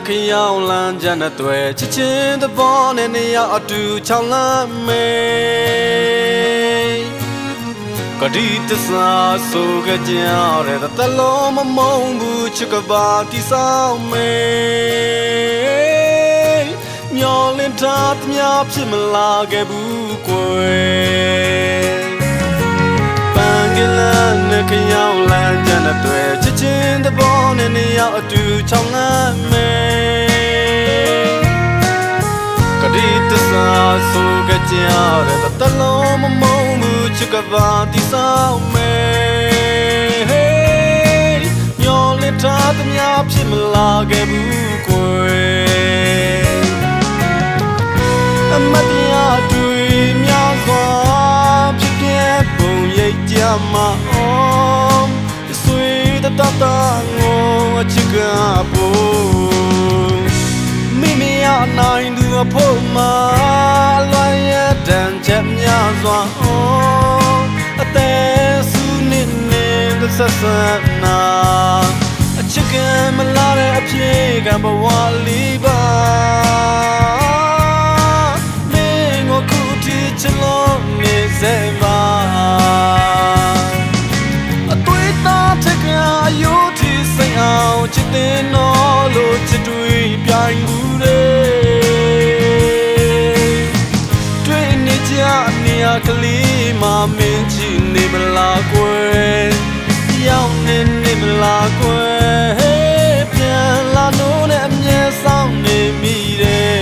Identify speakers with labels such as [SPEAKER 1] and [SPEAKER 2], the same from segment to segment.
[SPEAKER 1] ခရောင်လန်းကြတဲ့တွေ့ချစ်ချင်းသဘောနဲ့နေရအတူချောင်းလမ်းမေကတိတစားဆိုကြကြတဲ့တလုံးမမုံဘူးချစ်ကပါတိဆောင်မေမျောလင်းထားသမျှဖြစ်မလာခဲ့ဘူးကွယ်ပန်းကလန်းနဲ့ခရောင်လန်းကြတဲ့တွေ့ချစ်ချင်းသဘောနဲ့နေရအတူချောင်းလမ်းမေကတိတစားဆိုကြကြတဲ့တလုံးမမုံဘူးချစ်ကပါတိဆောင်မေမျောလင်းထားသမျှဖြစ်မလာခဲ့ဘူးကွယ်အမတရားတွေ့များစွာဖြစ်ပြပုံရိပ်ကြမှာအောင်ဆွေတတတာငိုအချစ်ကဖို့မိမရနိုင်သူအဖို့မှာလွန်ရတဲ့ချက်များစွာအောင်အသေးစုနေနေတဲ့ဆက်ဆံနာအချစ်ကမလာတဲ့အဖြစ်ကဘဝလေးပါချလုံးနေစေပါအတွေ့အတာတကရိုးတီစိတ်အောင်ချစ်တဲ့နော်လို့ချစ်တွေ့ပြိုင်မှုတွေ့နေကြနေရကလေးမမင်းချီနေမလားကွယ်ရောက်နေမလားကွယ်ပြန်လာလို့နဲ့အမြဲဆောင်နေမိတယ်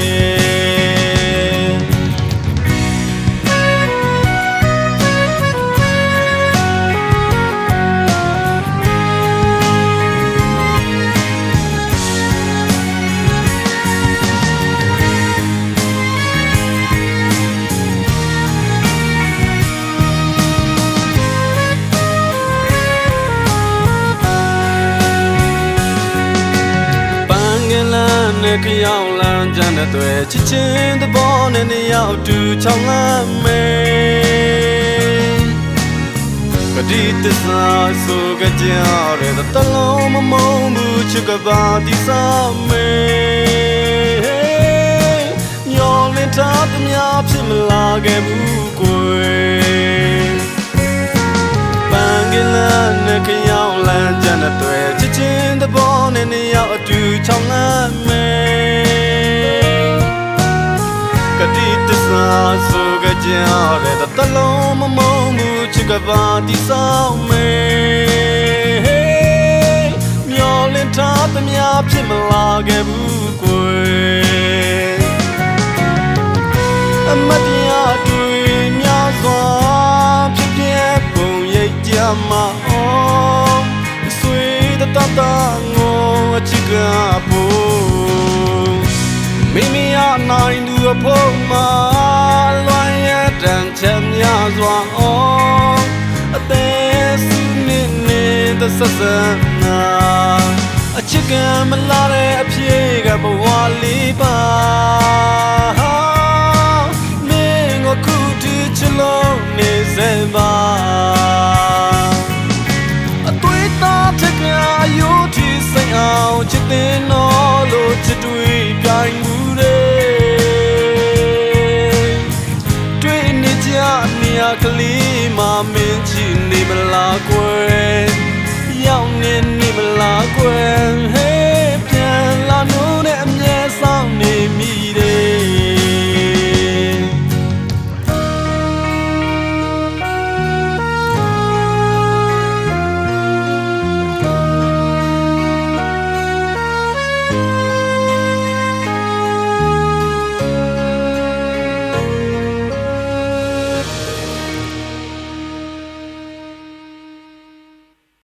[SPEAKER 1] ခရောင်လန်းကြတဲ့တွေ့ချစ်ချင်းသဘောနဲ့နေရောက်တူချောင်းလမ်းမေကတိတစားဆိုကြကြတဲ့တလုံးမမုံဘူးချစ်ကပါတိဆောင်မေမျောလင်းထားသမျှဖြစ်မလာခဲ့ဘူးကွယ်ပန်းကလန်းနဲ့ခရောင်လန်းကြတဲ့တွေ့ချစ်ချင်းသဘောနဲ့နေရောက်အတူချောင်းလမ်းမေကတိတစားဆိုကြကြတဲ့တလုံးမမုံဘူးချစ်ကပါတိဆောင်မေမျောလင်းထားသမျှဖြစ်မလာခဲ့ဘူးကွယ်အမတရားတွေ့များစွာဖြစ်ပြပုံရိပ်ကြမှာအောင်ဆွေတတတာငိုအချစ်ကဖို့မိမရနိုင်သူအဖို့မှာလွန်ရတဲ့ချက်များစွာအောင်အသေးစုနေတဲ့ဆက်ဆံနာအချစ်ကမလာတဲ့အဖြစ်ကဘဝလေးပါ